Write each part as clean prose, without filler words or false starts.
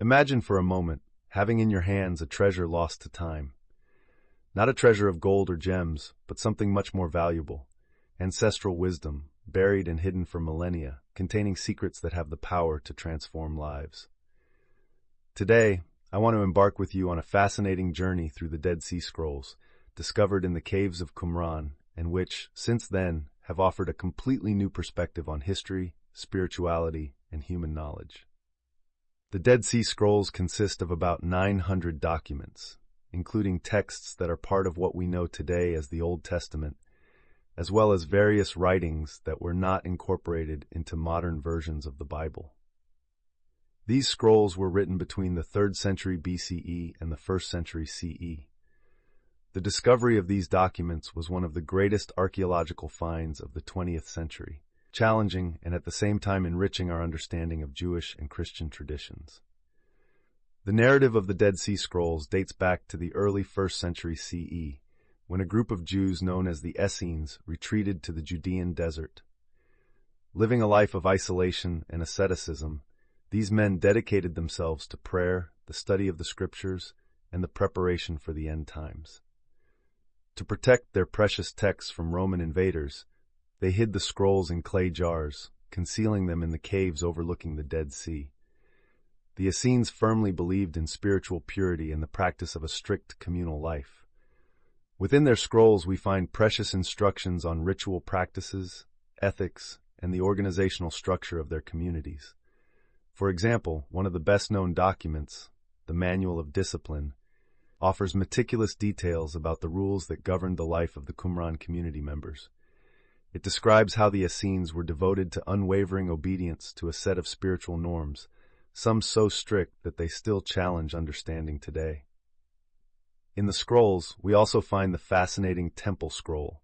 Imagine for a moment having in your hands a treasure lost to time. Not a treasure of gold or gems, but something much more valuable. Ancestral wisdom, buried and hidden for millennia, containing secrets that have the power to transform lives. Today, I want to embark with you on a fascinating journey through the Dead Sea Scrolls, discovered in the caves of Qumran, and which, since then, have offered a completely new perspective on history, spirituality, and human knowledge. The Dead Sea Scrolls consist of about 900 documents, including texts that are part of what we know today as the Old Testament, as well as various writings that were not incorporated into modern versions of the Bible. These scrolls were written between the 3rd century BCE and the 1st century CE. The discovery of these documents was one of the greatest archaeological finds of the 20th century, challenging and at the same time enriching our understanding of Jewish and Christian traditions. The narrative of the Dead Sea Scrolls dates back to the early 1st century CE, when a group of Jews known as the Essenes retreated to the Judean desert. Living a life of isolation and asceticism, these men dedicated themselves to prayer, the study of the scriptures, and the preparation for the end times. To protect their precious texts from Roman invaders, they hid the scrolls in clay jars, concealing them in the caves overlooking the Dead Sea. The Essenes firmly believed in spiritual purity and the practice of a strict communal life. Within their scrolls we find precious instructions on ritual practices, ethics, and the organizational structure of their communities. For example, one of the best-known documents, the Manual of Discipline, offers meticulous details about the rules that governed the life of the Qumran community members. It describes how the Essenes were devoted to unwavering obedience to a set of spiritual norms, some so strict that they still challenge understanding today. In the scrolls, we also find the fascinating Temple Scroll,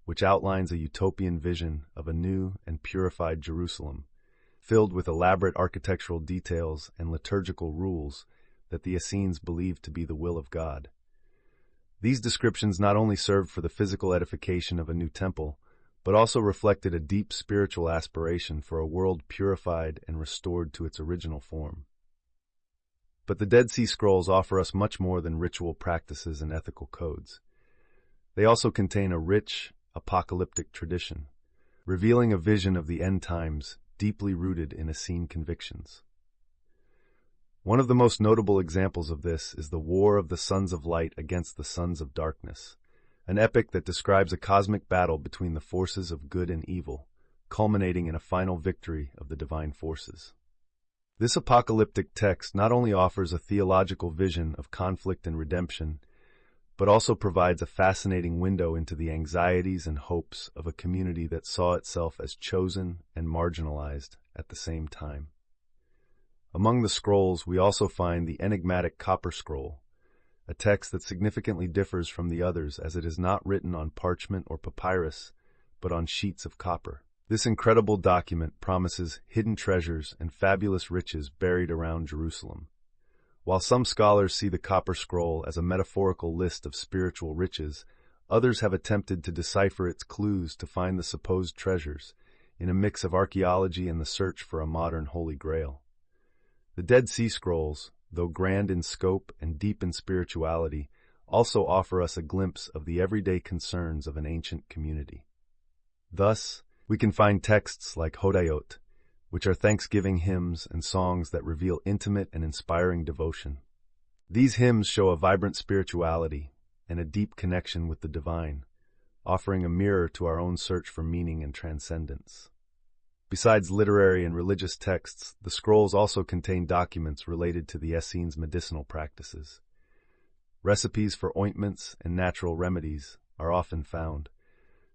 which outlines a utopian vision of a new and purified Jerusalem, filled with elaborate architectural details and liturgical rules that the Essenes believed to be the will of God. These descriptions not only served for the physical edification of a new temple, but also reflected a deep spiritual aspiration for a world purified and restored to its original form. But the Dead Sea Scrolls offer us much more than ritual practices and ethical codes. They also contain a rich, apocalyptic tradition, revealing a vision of the end times deeply rooted in Essene convictions. One of the most notable examples of this is the War of the Sons of Light against the Sons of Darkness, an epic that describes a cosmic battle between the forces of good and evil, culminating in a final victory of the divine forces. This apocalyptic text not only offers a theological vision of conflict and redemption, but also provides a fascinating window into the anxieties and hopes of a community that saw itself as chosen and marginalized at the same time. Among the scrolls, we also find the enigmatic Copper Scroll, a text that significantly differs from the others as it is not written on parchment or papyrus, but on sheets of copper. This incredible document promises hidden treasures and fabulous riches buried around Jerusalem. While some scholars see the Copper Scroll as a metaphorical list of spiritual riches, others have attempted to decipher its clues to find the supposed treasures, in a mix of archaeology and the search for a modern Holy Grail. The Dead Sea Scrolls, though grand in scope and deep in spirituality, also offer us a glimpse of the everyday concerns of an ancient community. Thus, we can find texts like Hodayot, which are thanksgiving hymns and songs that reveal intimate and inspiring devotion. These hymns show a vibrant spirituality and a deep connection with the divine, offering a mirror to our own search for meaning and transcendence. Besides literary and religious texts, the scrolls also contain documents related to the Essenes' medicinal practices. Recipes for ointments and natural remedies are often found,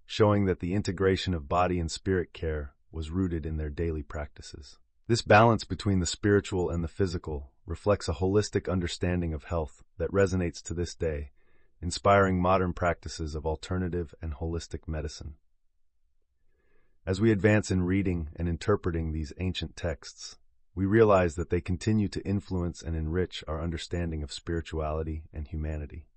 showing that the integration of body and spirit care was rooted in their daily practices. This balance between the spiritual and the physical reflects a holistic understanding of health that resonates to this day, inspiring modern practices of alternative and holistic medicine. As we advance in reading and interpreting these ancient texts, we realize that they continue to influence and enrich our understanding of spirituality and humanity.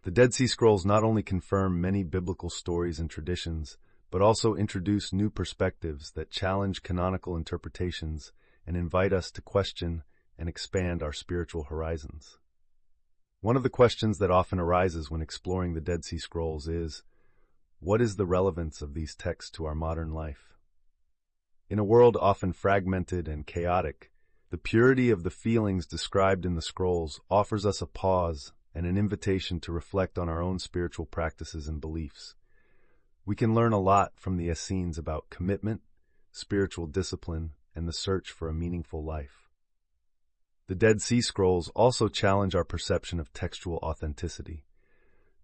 The Dead Sea Scrolls not only confirm many biblical stories and traditions, but also introduce new perspectives that challenge canonical interpretations and invite us to question and expand our spiritual horizons. One of the questions that often arises when exploring the Dead Sea Scrolls is, what is the relevance of these texts to our modern life? In a world often fragmented and chaotic, the purity of the feelings described in the scrolls offers us a pause and an invitation to reflect on our own spiritual practices and beliefs. We can learn a lot from the Essenes about commitment, spiritual discipline, and the search for a meaningful life. The Dead Sea Scrolls also challenge our perception of textual authenticity.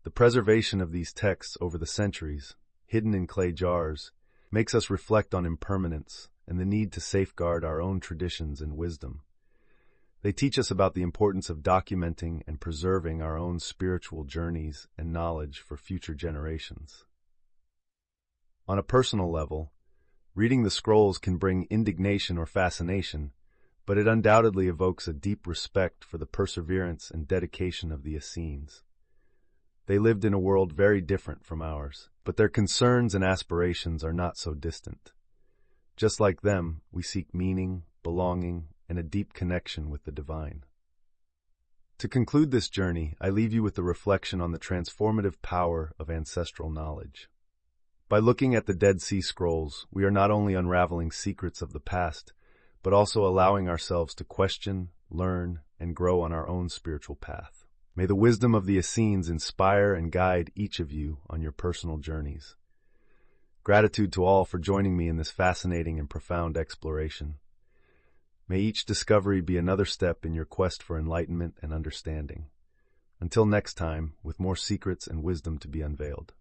The preservation of these texts over the centuries, hidden in clay jars, makes us reflect on impermanence and the need to safeguard our own traditions and wisdom. They teach us about the importance of documenting and preserving our own spiritual journeys and knowledge for future generations. On a personal level, reading the scrolls can bring indignation or fascination, but it undoubtedly evokes a deep respect for the perseverance and dedication of the Essenes. They lived in a world very different from ours, but their concerns and aspirations are not so distant. Just like them, we seek meaning, belonging, and a deep connection with the divine. To conclude this journey, I leave you with a reflection on the transformative power of ancestral knowledge. By looking at the Dead Sea Scrolls, we are not only unraveling secrets of the past, but also allowing ourselves to question, learn, and grow on our own spiritual path. May the wisdom of the Essenes inspire and guide each of you on your personal journeys. Gratitude to all for joining me in this fascinating and profound exploration. May each discovery be another step in your quest for enlightenment and understanding. Until next time, with more secrets and wisdom to be unveiled.